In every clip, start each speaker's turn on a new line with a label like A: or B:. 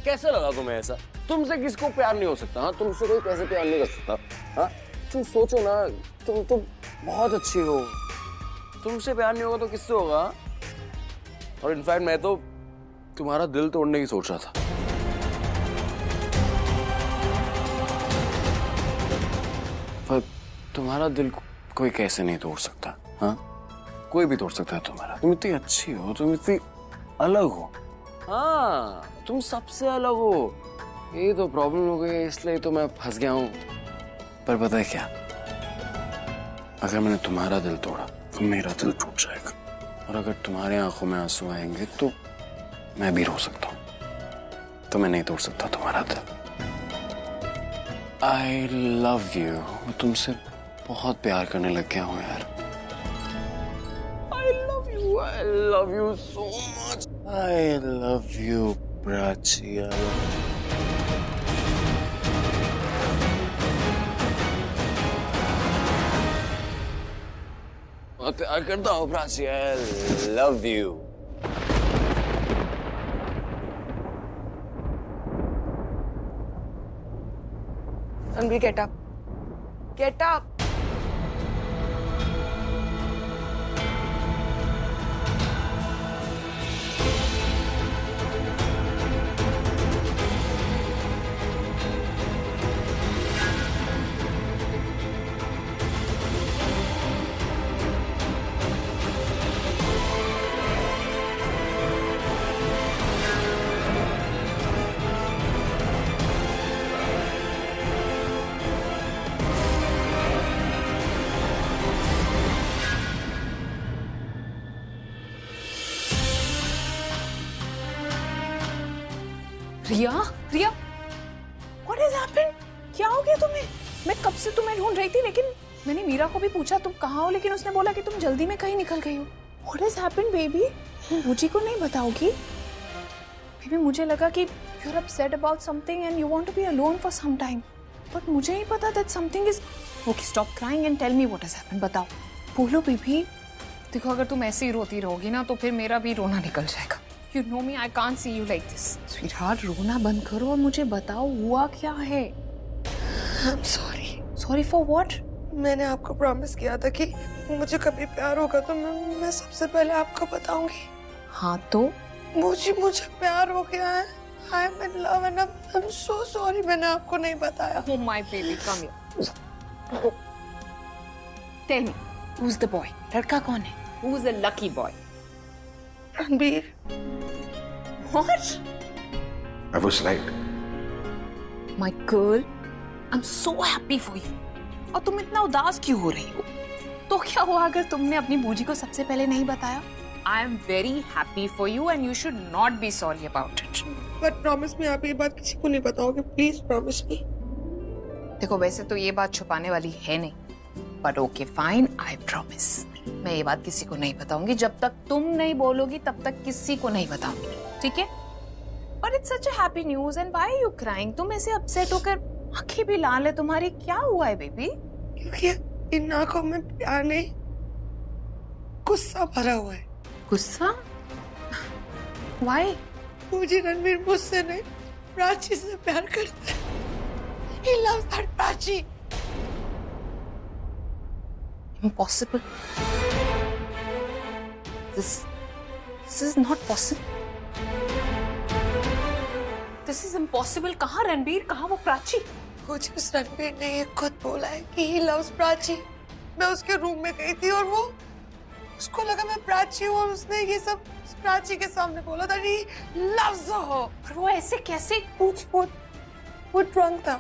A: कैसे लगा तुम्हें ऐसा? तुमसे किसको प्यार नहीं हो सकता? हाँ, तुमसे कोई कैसे प्यार नहीं कर सकता? हाँ, तुम सोचो ना, तुम तो बहुत अच्छी हो, तुमसे प्यार नहीं होगा तो किससे होगा? और इनफैक्ट मैं तो तुम्हारा दिल तोड़ने की सोच रहा था। पर तुम्हारा दिल कोई कैसे नहीं तोड़ सकता? हाँ, कोई भी तोड़ सकता है तुम्हारा। तुम इतनी अच्छी हो, तुम इतनी अलग हो। हाँ, तुम सबसे अलग हो। ये तो प्रॉब्लम हो गई, इसलिए तो मैं फंस गया हूँ। पर पता है क्या, अगर मैंने तुम्हारा दिल तोड़ा तो मेरा दिल टूट जाएगा, और अगर तुम्हारे आंखों में आंसू आएंगे तो मैं भी रो सकता हूँ, तो मैं नहीं तोड़ सकता तुम्हारा दिल। I love you. मैं तुमसे बहुत प्यार करने लग गया हूँ यार। I love you so much. I love you, Prachi. मैं प्यार करता हूँ Prachi. I love you.
B: Tanvi, get up. Get up.
C: Riya, Riya, what has happened? क्या हो गया तुम्हें? मैं कब से तुम्हें ढूंढ रही थी, लेकिन मैंने मीरा को भी पूछा तुम कहाँ हो, लेकिन उसने बोला कि तुम जल्दी में कहीं निकल गई हो। What has happened, baby? मुझे को नहीं बताओगी? Baby, मुझे लगा कि you're upset about something and you want to be alone for some time. But मुझे नहीं पता that something is. Okay, stop crying and tell me what has happened. बताओ, बोलो बेबी। देखो, अगर तुम ऐसे ही रोती रहोगी ना तो फिर मेरा भी रोना निकल जाएगा। You know me, I can't see you like this. Sweetheart, रोना बंद करो और मुझे बताओ हुआ क्या है?
B: I'm sorry.
C: Sorry for what?
B: मैंने आपको प्रॉमिस किया था कि मुझे कभी प्यार होगा तो मैं सबसे पहले आपको बताऊंगी।
C: हाँ तो?
B: मुझे प्यार हो गया है। I'm in love and I'm so sorry मैंने आपको नहीं बताया।
C: Oh my baby, come here. Tell me, who's the boy? लड़का कौन है? Who's the lucky boy?
B: Ranbir.
C: What?
D: I was right.
C: My girl, I'm so happy for you. और तुम इतना उदास क्यों हो रही हो? तो क्या हुआ अगर तुमने अपनी बूजी को सबसे पहले नहीं बताया? I am very happy for you and you should not be sorry about it.
B: But promise me आप ये बात किसी को नहीं बताओगे, please promise me.
C: देखो, वैसे तो ये बात छुपाने वाली है नहीं, but okay fine, I promise. मैं ये बात किसी को नहीं बताऊंगी। जब तक तुम नहीं बोलोगी तब तक किसी को नहीं बताऊंगी, ठीक है? But it's such a happy news and why are you crying? तुम ऐसे upset होकर आंखें भी लाल है तुम्हारी, क्या हुआ है बेबी?
B: क्योंकि इन आंखों में प्यार नहीं, गुस्सा भरा हुआ है।
C: गुस्सा? Why?
B: मुझे रणबीर मुझसे नहीं, प्राची से प्यार करता है। He loves that Prachi.
C: Impossible. This is not possible. This is impossible. कहाँ रणबीर, कहाँ वो प्राची?
B: मुझे उस रणबीर ने ये खुद बोला है कि he loves प्राची। मैं उसके रूम में गई थी और वो, उसको लगा मैं प्राची हूँ और उसने ये सब प्राची के सामने बोला था कि he loves her।
C: और वो ऐसे कैसे?
B: वो ड्रंक था,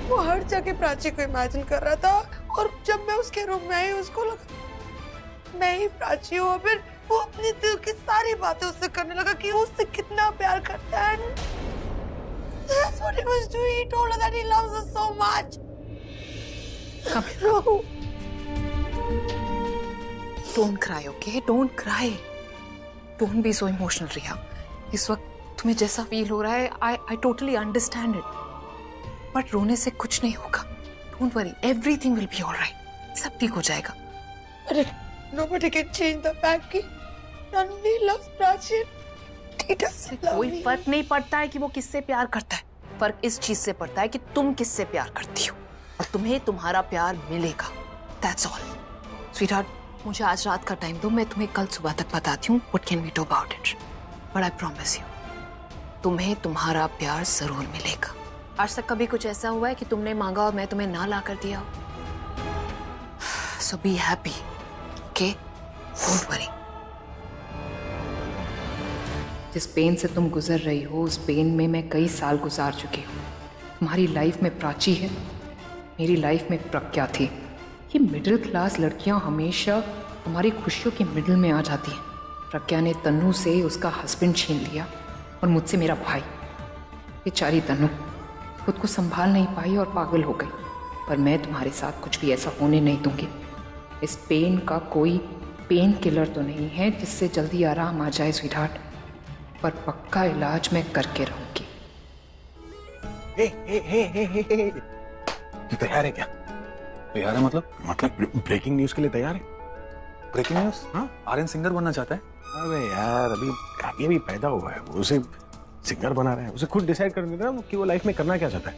B: वो हर जगह प्राची को इमेजिन कर रहा था और जब मैं उसके रूम में आई उसको लगा मैं ही प्राची हूँ। फिर वो अपने दिल की सारी बातें उससे करने लगा कि वो उससे कितना प्यार करता है। That's what he was doing. He told her that he loves her so much.
C: Come here.
B: No.
C: Don't cry, okay? Don't cry. Don't be so emotional, रिया। इस वक्त तुम्हें जैसा फील हो रहा है, I totally understand it. But रोने से कुछ नहीं होगा। Don't worry, everything will be all right. सब ठीक हो जाएगा।
B: But nobody can change the fact that Ranveer loves Prachi. He doesn't love
C: कोई
B: me.
C: फर्क नहीं पड़ता है कि वो किससे प्यार करता है, फर्क इस चीज से पड़ता है कि तुम किससे प्यार करती हो और तुम्हें तुम्हारा प्यार मिलेगा। That's all. Sweetheart, मुझे आज रात का टाइम दो, मैं तुम्हें कल सुबह तक बताती हूँ what can we do about it. But I promise you, तुम्हें तुम्हारा प्यार जरूर मिलेगा। आज तक कभी कुछ ऐसा हुआ है कि तुमने मांगा और मैं तुम्हें ना ला कर दिया? So be happy, okay? Don't worry. जिस पेन से तुम गुजर रही हो उस पेन में मैं कई साल गुजार चुकी हूँ। तुम्हारी लाइफ में प्राची है, मेरी लाइफ में प्रज्ञा थी। ये मिडिल क्लास लड़कियाँ हमेशा हमारी खुशियों के मिडिल में आ जाती हैं। प्रज्ञा ने तन्नू से उसका हस्बैंड छीन लिया और मुझसे मेरा भाई। बेचारी तन्नू खुद को संभाल नहीं पाई और पागल हो गई, पर मैं तुम्हारे साथ कुछ भी ऐसा होने नहीं दूंगी। इस पेन का कोई पेन किलर तो नहीं है जिससे जल्दी आराम आ जाए स्वीटहार्ट, पर पक्का इलाज मैं करके रहूंगी।
D: हे तू तैयार है क्या?
A: तैयार है मतलब
D: ब्रेकिंग न्यूज के लिए तैयार है?
A: Breaking news?
D: हाँ,
A: आर्यन सिंगर बनना चाहता है?
D: अबे यार अभी पैदा हुआ है, वो उसे सिंगर बना रहा है, उसे खुद डिसाइड करने देना कि वो लाइफ में करना क्या चाहता है।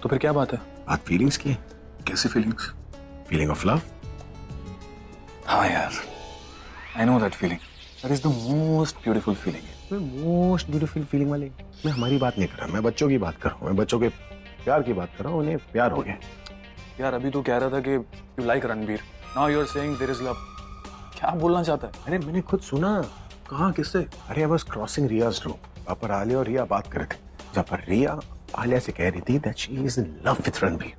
A: तो फिर क्या बात है?
D: बात फीलिंग्स की है।
A: कैसी फीलिंग्स?
D: Feeling of love.
A: हाँ यार, I know that feeling. That is the most beautiful feeling.
D: Most beautiful feeling वाली मैं हमारी बात नहीं कर रहा, मैं बच्चों की बात कर रहा हूँ। मैं बच्चों के प्यार की बात कर रहा हूँ, उन्हें प्यार हो गया।
A: यार अभी तो कह रहा था कि you like Ranbir, now you are saying there is love. क्या बोलना चाहता है?
D: अरे मैंने खुद सुना।
A: कहाँ, किससे?
D: अरे I was crossing Riyaz room, वहाँ पर आलिया और रिया बात कर रहे थे, जहाँ पर रिया आलिया से कह रही थी that she is in love with Ranbir.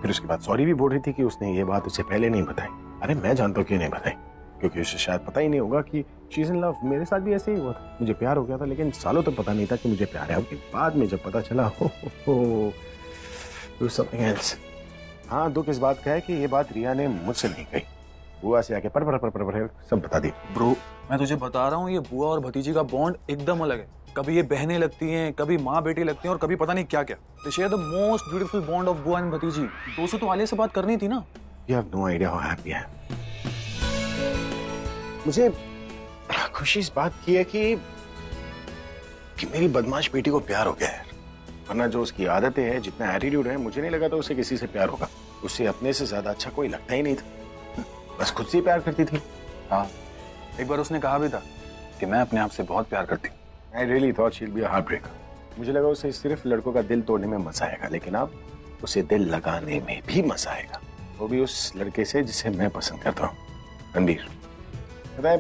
D: फिर उसके बाद सॉरी भी बोल रही थी कि उसने ये बात उसे पहले नहीं बताई। अरे मैं जानता हूँ क्यों नहीं बताई, क्योंकि उसे शायद पता ही नहीं होगा कि शी इज इन लव। मेरे साथ भी ऐसे ही हुआ था, मुझे प्यार हो गया था लेकिन सालों तक पता नहीं था कि मुझे प्यार है। अब बाद में जब पता चला हो समथिंग एल्स। हाँ, दुख इस बात का है कि ये बात रिया ने मुझसे नहीं कही, बुआ से आके पर सब बता दी।
A: ब्रो मैं तुझे बता रहा हूँ, ये बुआ और भतीजी का बॉन्ड एकदम अलग है। कभी ये बहनें लगती हैं, कभी माँ बेटी लगती हैं और कभी पता नहीं क्या क्या। They share the most beautiful bond of bua and bhatiji. दोस्तों तो आलिया से बात करनी थी ना।
D: You have no idea how happy I am. मुझे खुशी इस बात की है कि मेरी बदमाश बेटी को प्यार हो गया है। वरना जो उसकी आदतें हैं, जितना एटीट्यूड है, मुझे नहीं लगा था उसे किसी से प्यार होगा। उसे अपने से ज्यादा अच्छा कोई लगता ही नहीं था, बस खुद से प्यार करती थी।
A: हाँ, एक बार उसने कहा भी था कि मैं अपने आप से बहुत प्यार करती हूँ।
D: I really thought she'll be a heartbreaker. मुझे लगा उसे सिर्फ लड़कों का दिल तोड़ने में मजा आएगा, लेकिन अब उसे दिल लगाने में भी मजा आएगा, वो भी उस लड़के से जिसे मैं पसंद करता हूँ, रणबीर। पता है,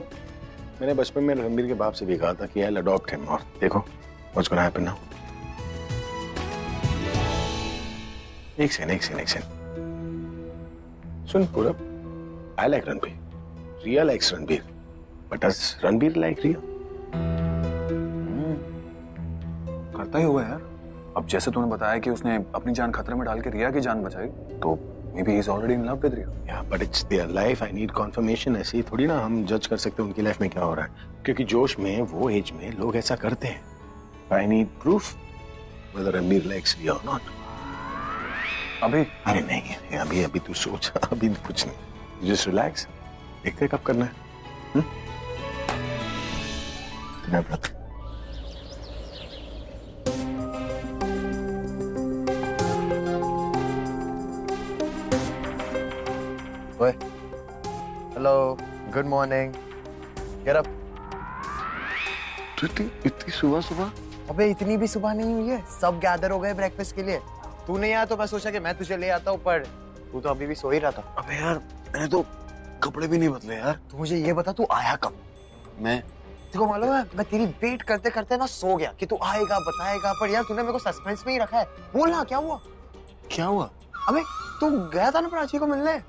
D: मैंने बचपन में रणबीर के बाप से भी कहा था कि I'll adopt him, और देखो what's gonna happen now. एक सेकंड सुन पूरब, I like Ranbir, Riya likes Ranbir, but does Ranbir like रिया?
A: करता ही हुआ यार। अब जैसे तूने बताया कि उसने अपनी जान खतरे में डाल के रिया की जान बचाई, तो maybe he's already in love with Riya.
D: Yeah, but it's their life. I need confirmation. ऐसे ही थोड़ी ना हम जज कर सकते हैं उनकी लाइफ में क्या हो रहा है, क्योंकि जोश में वो एज में लोग ऐसा करते हैं। I need proof whether Ranbir likes Riya or not.
A: अभी?
D: अरे नहीं, अभी तू सोच, अभी कुछ नहीं, just relax. देखते हैं कब करना है।
E: Oi. Hello. Good morning. Get up.
A: इतनी सुबह सुबह?
E: अबे इतनी भी सुबह नहीं हुई है, सब गैदर हो गए ब्रेकफास्ट के लिए। तू नहीं आया तो मैं सोचा कि मैं तुझे ले आता हूँ, पर तू तो अभी भी सो ही रहा था।
A: अबे यार मैंने तो कपड़े भी नहीं बदले यार।
E: तू मुझे ये बता, तू आया कब?
A: मैं
E: तेरे को मालूम है, मैं तेरी वेट करते करते ना सो गया कि तू आएगा बताएगा, पर यार तूने मेरे को सस्पेंस में ही रखा है। बोल ना क्या हुआ?
A: क्या हुआ?
E: अबे तू गया था ना प्राची को मिलने।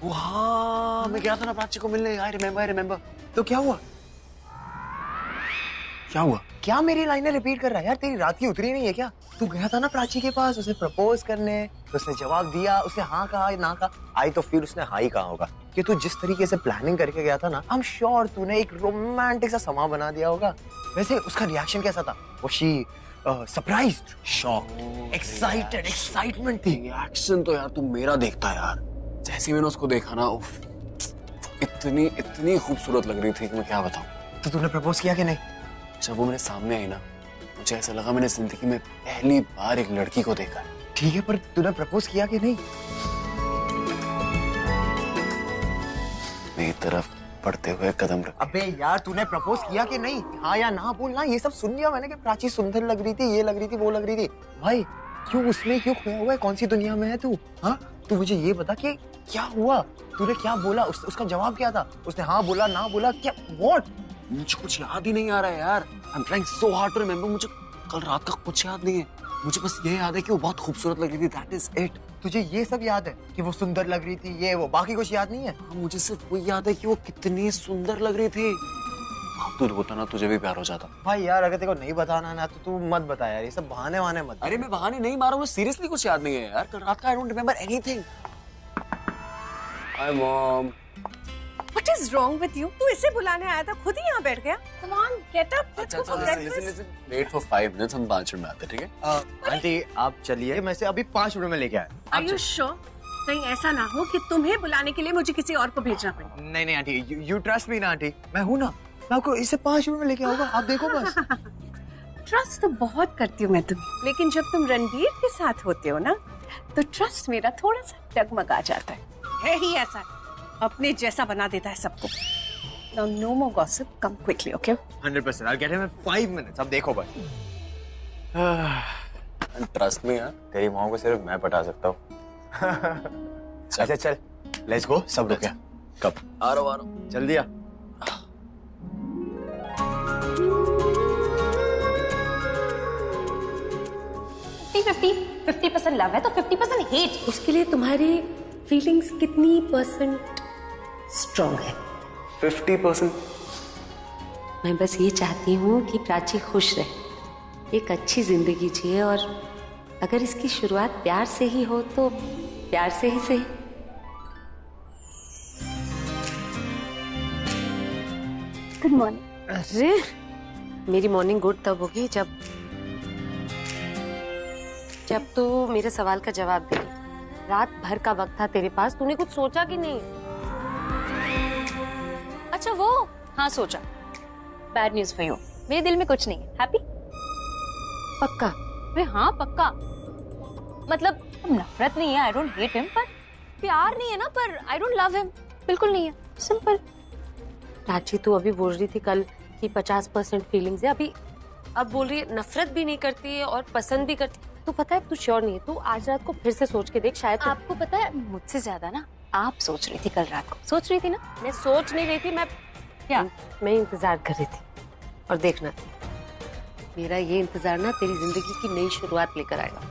A: हाँ, मैं गया था ना प्राची को मिलने। I remember.
E: तो क्या हुआ?
A: क्या हुआ?
E: क्या मेरी लाइनें रिपीट कर रहा है यार? तेरी रात की उतरी नहीं है क्या? तू गया था ना प्राची के पास उसे प्रपोज करने, तो उसने जवाब दिया, उसने हाँ कहा ना कहा? आई तो फिर उसने हाँ ही कहा होगा कि तू जिस तरीके से प्लानिंग करके गया था ना, आई एम श्योर तूने एक रोमांटिक सा समा बना दिया होगा। वैसे उसका रिएक्शन कैसा था? Was she surprised, shocked, excited? Excitement थी।
A: रिएक्शन तो यार तू मेरा देखता यार। जैसे मैंने उसको देखा ना, उफ, इतनी खूबसूरत लग रही थी कि मैं क्या बताऊं।
E: तो तूने प्रपोज किया कि नहीं?
A: जब वो मेरे सामने आई ना, मुझे ऐसा लगा मैंने जिंदगी में पहली बार एक लड़की को देखा।
E: ठीक है, पर तूने प्रपोज किया कि नहीं?
A: मेरी तरफ बढ़ते हुए कदम रख।
E: अबे यार, तूने प्रपोज किया कि नहीं? हाँ या ना बोलना। ये सब सुन लिया मैंने कि प्राची सुंदर लग रही थी, ये लग रही थी, वो लग रही थी। भाई क्यों उसमें क्यों खोया हुआ है? कौन सी दुनिया में है तू? हाँ, तू मुझे ये बता कि क्या हुआ, तूने क्या बोला, उसका जवाब क्या था? उसने हाँ बोला, ना बोला, क्या? व्हाट?
A: मुझे कुछ याद ही नहीं आ रहा है यार। I am trying so hard to remember. मुझे कल रात का कुछ याद नहीं है। मुझे बस ये याद है कि वो बहुत खूबसूरत लग रही थी। That is it.
E: तुझे ये सब याद है कि वो सुंदर लग रही थी, ये वो, बाकी कुछ याद नहीं है?
A: हाँ, मुझे सिर्फ वो याद है कि वो कितनी सुंदर लग रही थी। अब तू होता ना, तुझे भी प्यार हो जाता।
E: भाई यार, अगर तेरे को नहीं बताना ना तो तू मत बता यार, ये सब बहाने वाने मत।
A: अरे मैं बहाने नहीं मार रहा हूँ, सीरियसली कुछ याद नहीं है यार कल रात का। I don't remember anything. Hi mom.
B: What is wrong with you? तू इसे बुलाने आया था, खुद ही यहाँ बैठ गया। Come on, get up. Let's go for breakfast.
A: Wait for 5 minutes, हम 5 मिनट में आते हैं, ठीक है?
E: आंटी आप चलिए, मैं से अभी 5 मिनट में लेके आया।
B: Are you sure? कहीं ऐसा ना हो कि तुम्हें बुलाने के लिए मुझे किसी और को भेजना पड़े।
E: नहीं नहीं आंटी, यू ट्रस्ट मी ना आंटी, मैं हूँ ना, मैं आपको इसे 5 मिनट में लेके आऊंगा, आप देखो बस।
B: ट्रस्ट तो बहुत करती हूँ मैं तुम्हें, लेकिन जब तुम रणबीर के साथ होते हो ना, तो ट्रस्ट मेरा थोड़ा सा डगमगा जाता है ही ऐसा, अपने जैसा बना देता है सबको। Now no more gossip, come quickly, okay?
E: 100%, I'll get him in 5 minutes, अब देखो बस।
A: ट्रस्ट में यार,
E: तेरी माँ को सिर्फ मैं पटा सकता हूँ। अच्छा चल, लेट्स गो। सब रुक गया? कब?
A: आ रहा हूँ।
E: जल्दी आ।
F: 50% लव है तो 50% हेट। उसके लिए तुम्हारी फीलिंग्स कितनी परसेंट स्ट्रॉन्ग है?
A: 50%।
F: मैं बस ये चाहती हूँ कि प्राची खुश रहे, एक अच्छी जिंदगी जिए, और अगर इसकी शुरुआत प्यार से ही हो तो प्यार से ही सही। Good morning. अरे मेरी मॉर्निंग गुड तब होगी जब तू मेरे सवाल का जवाब दे। रात भर का वक्त था तेरे पास, तूने कुछ सोचा कि नहीं? अच्छा वो, हाँ सोचा। बैड न्यूज फॉर यू, मेरे दिल में कुछ नहीं है। हैप्पी? पक्का? अरे हाँ पक्का। मतलब नफरत नहीं है, आई डोंट हेट हिम, पर प्यार नहीं है ना, पर आई डोंट लव हिम, बिल्कुल नहीं है, सिंपल। प्राची तू अभी बोल रही थी कल कि 50% फीलिंग्स है, अभी अब बोल रही है नफरत भी नहीं करती है और पसंद भी करती। तू पता है तू श्योर नहीं है, तू आज रात को फिर से सोच के देख, शायद आपको पता है मुझसे ज्यादा ना आप सोच रही थी कल रात को। सोच रही थी ना? मैं सोच नहीं रही थी, मैं इंतजार कर रही थी, और देखना मेरा ये इंतजार ना तेरी जिंदगी की नई शुरुआत लेकर आएगा।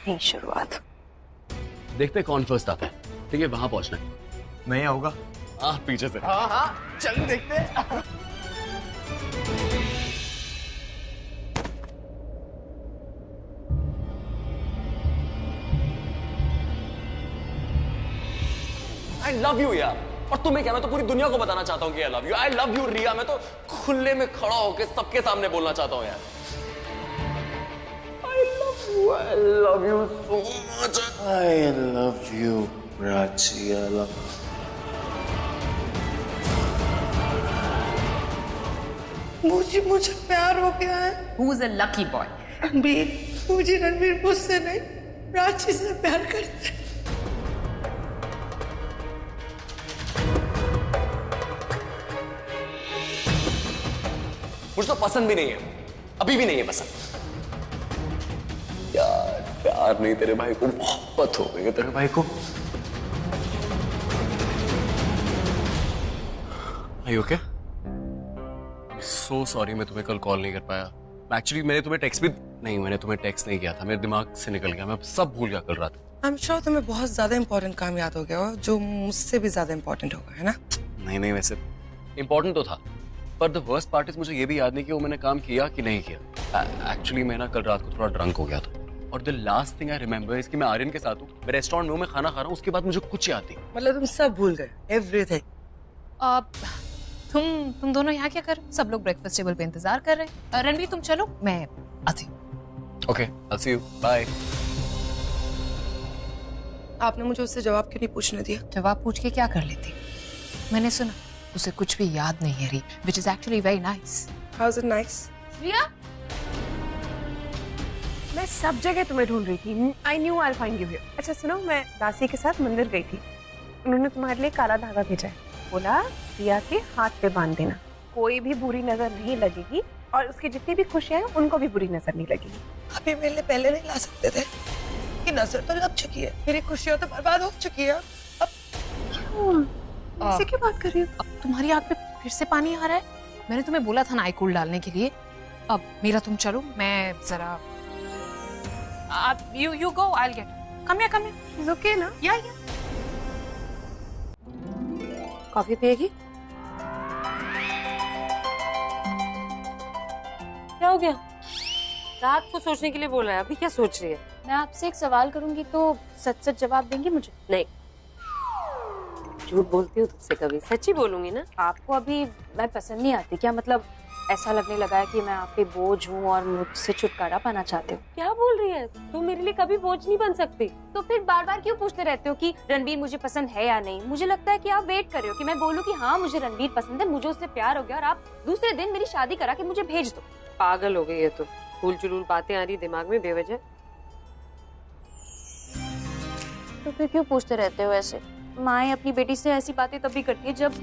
F: नई शुरुआत।
A: देखते कौन फर्स्ट आता है, ठीक है? वहां पहुंचना है।
E: मैं आऊंगा।
A: हाँ, पीछे से।
E: हाँ हाँ, चल देखते हैं।
A: I love you यार। और तुम्हें क्या, मैं तो पूरी दुनिया को बताना चाहता हूँ कि I love you। I love you रिया। मैं तो खुले में खड़ा होकर सबके सामने बोलना चाहता हूँ यार। I love you so much। I love you Prachi. I love you।
B: मुझे प्यार हो गया है।
C: Who is a lucky boy?
B: Ranbir, मुझे रणबीर मुझसे नहीं, प्राची से प्यार करता है।
A: मुझे तो पसंद भी नहीं है, अभी भी नहीं है पसंद। यार प्यार नहीं, तेरे भाई को मोहब्बत हो गई है। तेरे भाई को Are you okay? So sorry, मैं तुम्हें कल कॉल नहीं कर पाया। एक्चुअली मैंने तुम्हें टेक्स्ट नहीं किया था, मेरे दिमाग से निकल गया, मैं सब भूल गया कल रात।
B: I'm sure तुम्हें बहुत ज्यादा इम्पोर्टेंट काम याद हो गया हो, जो मुझसे भी ज्यादा इम्पोर्टेंट होगा, है ना?
A: नहीं, वैसे इम्पोर्टेंट तो था, पर द वर्स्ट पार्ट इज मुझे ये भी याद नहीं कि वो मैंने काम किया कि नहीं किया। एक्चुअली मैं ना कल रात को थोड़ा ड्रंक हो गया था, और the last thing I remember is कि मैं आर्यन के साथ हूँ, मैं रेस्टोरेंट में मैं खाना खा रहा हूँ, उसके बाद मुझे कुछ याद नहीं।
B: मतलब तुम सब भूल गए, एवरीथिंग।
C: तुम दोनों यहाँ क्या कर रहे हो? सब लोग ब्रेकफास्ट टेबल पे इंतजार कर रहे हैं। रणवीर तुम चलो, मैं आती हूँ।
A: Okay, I see you, bye.
B: आपने मुझे उससे जवाब क्यों नहीं पूछने दिया?
C: जवाब पूछ के क्या कर लेती? मैंने सुना उसे कुछ भी याद नहीं है री, which is actually very nice.
B: How's it nice?
C: रिया,
B: मैं सब जगह तुम्हें ढूंढ रही थी। I knew I'll find you here. अच्छा सुनो, मैं दासी के साथ मंदिर गई थी। उन्होंने तुम्हारे लिए काला धागा भेजा है। बोला रिया के हाथ पे बांध देना, कोई भी बुरी नजर नहीं लगेगी और उसकी जितनी भी खुशियां हैं उनको भी बुरी नजर नहीं लगेगी। अभी मेरे लिए पहले नहीं ला सकते थे कि नजर तो लग चुकी है, मेरी खुशियां तो बर्बाद हो चुकी है। अब क्यों ऐसे क्यों बात कर रही हो?
C: अब तुम्हारी आंख पे फिर से पानी आ रहा है। मैंने तुम्हें बोला था ना आई कूल डालने के लिए। अब मेरा तुम चलो, मैं जरा आप you go, I'll get come here.
B: It's okay ना?
C: या
B: कॉफी पिएगी?
F: क्या हो गया? रात को सोचने के लिए बोल रहा है, अभी क्या सोच रही है? मैं आपसे एक सवाल करूंगी तो सच सच जवाब देंगे मुझे?
G: नहीं, झूठ बोलती हूँ तुझसे कभी, सच ही बोलूंगी ना।
F: आपको अभी मैं पसंद नहीं आती क्या? मतलब ऐसा लगने लगा है कि मैं आप पे बोझ हूँ और मुझसे छुटकारा पाना चाहते हो?
G: क्या बोल रही है तू? मेरे लिए कभी बोझ नहीं बन सकती।
F: तो फिर बार बार क्यों पूछते रहते हो कि रणबीर मुझे पसंद है या नहीं? मुझे लगता है कि आप वेट कर रहे हो कि मैं बोलूं कि हाँ मुझे रणबीर पसंद है, मुझे उससे प्यार हो गया, और आप दूसरे दिन मेरी शादी करा के मुझे भेज दो।
G: पागल हो गई है तो, फूल चुलूल बातें आ रही दिमाग में बेवजह।
F: तो फिर क्यों पूछते रहते हो ऐसे? माँ अपनी बेटी से ऐसी बातें तभी करती है जब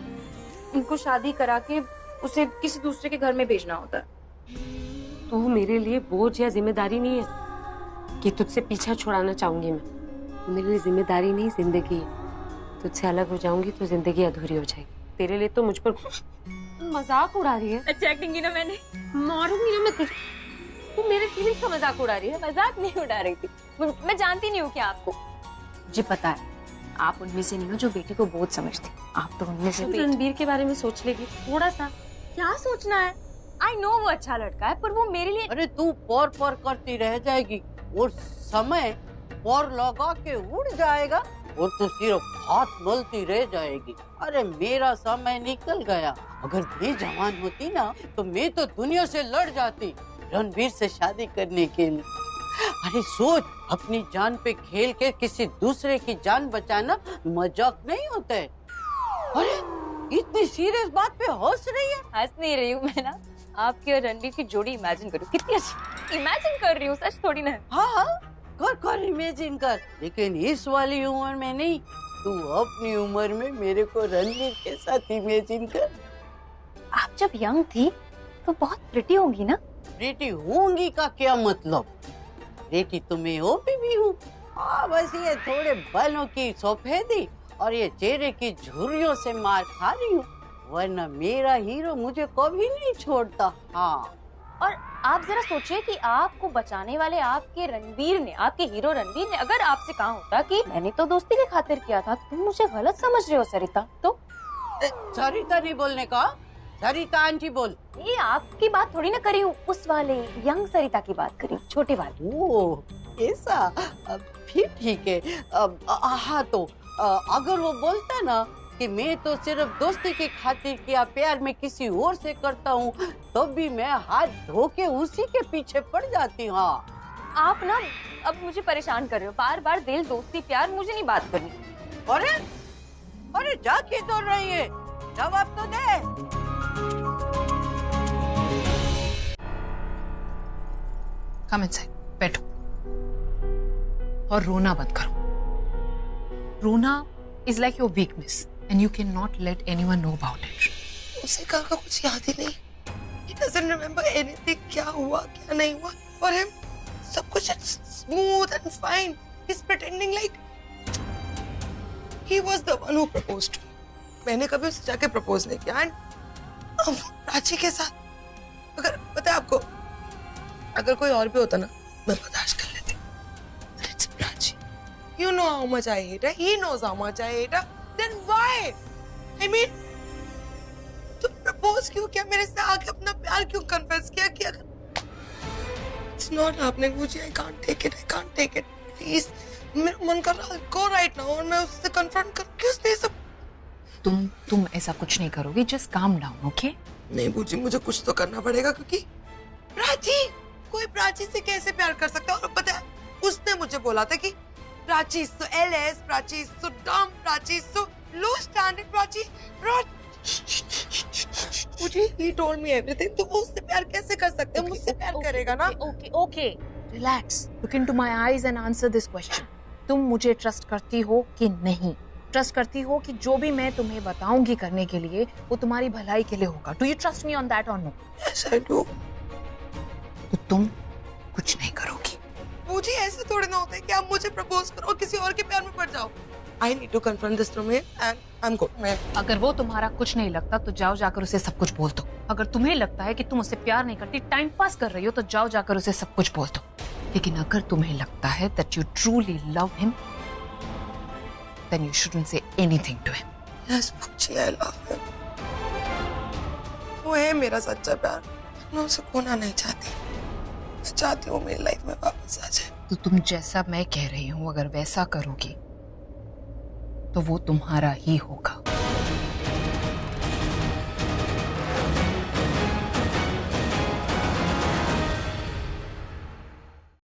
F: उनको शादी करा के उसे किसी दूसरे के घर में भेजना होता है।
G: तू मेरे लिए बोझ या जिम्मेदारी नहीं है कि तुझसे पीछा छुड़ाना चाहूंगी मैं। तू मेरे लिए जिम्मेदारी नहीं, जिंदगी है। तुझसे अलग हो जाऊंगी तो जिंदगी अधूरी हो जाएगी। तेरे लिए तो मुझ पर मजाक उड़ा रही है।
F: अच्छा एक्टिंग की ना मैंने,
G: मारूंगी ना मैं तुझे। तू मेरे फीलिंग्स का मजाक उड़ा रही है।
F: मजाक नहीं उड़ा रही थी। मैं जानती नहीं हूँ क्या आपको? मुझे पता है आप उनमें से नहीं हो जो बेटी को बोझ समझती। आप तो उनमें से
G: रणबीर के बारे में सोच लेगी थोड़ा सा।
F: क्या सोचना है? आई नो वो अच्छा लड़का है, पर वो मेरे लिए।
H: अरे तू पौर करती रह जाएगी और समय पौर लगा के उड़ जाएगा और तू सिर्फ हाथ मलती रह जाएगी। अरे मेरा समय निकल गया। अगर मैं जवान होती ना तो मैं तो दुनिया से लड़ जाती रणबीर से शादी करने के लिए। अरे सोच, अपनी जान पे खेल के किसी दूसरे की जान बचाना मजाक नहीं होता है। अरे इतनी सीरियस बात पे हंस रही है?
F: हंस नहीं रही हूँ मैं ना, आपकी और रणबीर की जोड़ी इमेजिन करो, कितनी अच्छी इमेजिन कर रही हूँ, सच थोड़ी ना है।
H: हाँ कर इमेजिन कर, लेकिन इस वाली उम्र में नहीं। तू अपनी उम्र में मेरे को रणबीर के साथ इमेजिन कर।
F: आप जब यंग थी तो बहुत प्रिटी होंगी ना?
H: प्रिटी होंगी का क्या मतलब? प्रिटी तो मैं होती भी हूँ। हाँ बस ये थोड़े बालों की सफेदी और ये चेहरे की झुर्रियों से मार खा रही हूँ, वरना मेरा हीरो मुझे कभी नहीं छोड़ता। हाँ,
F: और आप जरा सोचिए कि आपको बचाने वाले आपके रणबीर ने, आपके हीरो रणबीर ने अगर आपसे कहा होता कि मैंने तो दोस्ती के खातिर किया था, तुम मुझे गलत समझ रहे हो सरिता, तो
H: सरिता नहीं बोलने का, सरिता आंटी बोल।
F: ये आपकी बात थोड़ी ना करी हूँ, उस वाले यंग सरिता की बात करी, छोटे वाले।
H: ओह ऐसा, फिर ठीक है। हाँ तो अगर वो बोलता ना कि मैं तो सिर्फ दोस्ती की खातिर किया, प्यार में किसी और से करता हूँ, तो भी मैं हाथ धो के उसी के पीछे पड़ जाती हूँ।
F: आप ना अब मुझे परेशान कर रहे हो, बार बार दिल, दोस्ती, प्यार, मुझे नहीं बात करनी।
H: अरे अरे जा के दौड़ रही है, जवाब तो दे।
C: कम इनसाइड, बैठो और रोना बंद करो। रोना is like your weakness and you cannot let anyone know about it.
B: उसे कल का कुछ याद ही नहीं। He doesn't remember anything, क्या हुआ क्या नहीं हुआ, और हम सब कुछ smooth and fine. He's pretending like he was the one who proposed to me. मैंने कभी उसे जाके प्रपोज नहीं किया। एंड प्राची के साथ अगर पता है आपको, अगर कोई और भी होता ना मैं बर्दाश्त कर लेती, but it's Prachi. You know how much I hate her. He knows how much I hate her. Then why? I mean, तुम प्रपोज क्यों किया मेरे से आके, अपना प्यार क्यों कन्फेस किया कि अगर It's not happening, मुझे I can't take it, I can't take it. Please, मेरा मन कर रहा है go right now और मैं उससे confront करूँ कि उसने सब।
C: तुम ऐसा कुछ नहीं करोगे, just calm down, okay?
B: नहीं बूजी, मुझे कुछ तो करना पड़ेगा क्योंकि प्राची, कोई प्राची से कैसे प्यार कर सकता है? और पता है उसने मुझे बोला था कि Prachi is so LS, Prachi is so dumb, Prachi is so low standard Prachi. मुझे ही टोल्ड मी एवरीथिंग। तुम उससे प्यार कैसे कर सकते हो? मुझसे प्यार करेगा ना?
C: Okay relax, look into my eyes and answer this question. तुम मुझे ट्रस्ट करती हो कि नहीं? ट्रस्ट करती हो कि जो भी मैं तुम्हें बताऊंगी करने के लिए वो तुम्हारी भलाई के लिए होगा? Do you trust me on that और नो?
B: Yes I do.
C: तो तुम कुछ नहीं करोगी।
B: मुझे ऐसे थोड़े ना होता है कि आप मुझे प्रपोज करो और किसी और के प्यार में पड़ जाओ। I need to confront this to me and I'm good.
C: अगर वो तुम्हारा कुछ नहीं लगता तो जाओ जाकर उसे सब कुछ बोल दो। अगर तुम्हें लगता है कि तुम उससे प्यार नहीं करती, टाइम पास कर रही हो, तो जाओ जाकर उसे सब कुछ बोल दो। लेकिन अगर तुम्हें लगता है that you truly love him, then you shouldn't say anything to him.
B: Yes, Pucci, I love him. वो है मेरा सच्चा प्यार। मैं उसे खोना नहीं चाहती। मैं चाहती हूँ मेरी लाइफ में वापस आ जाए।
C: तो तुम जैसा मैं कह रही हूँ अगर वैसा करोगी तो वो तुम्हारा ही होगा।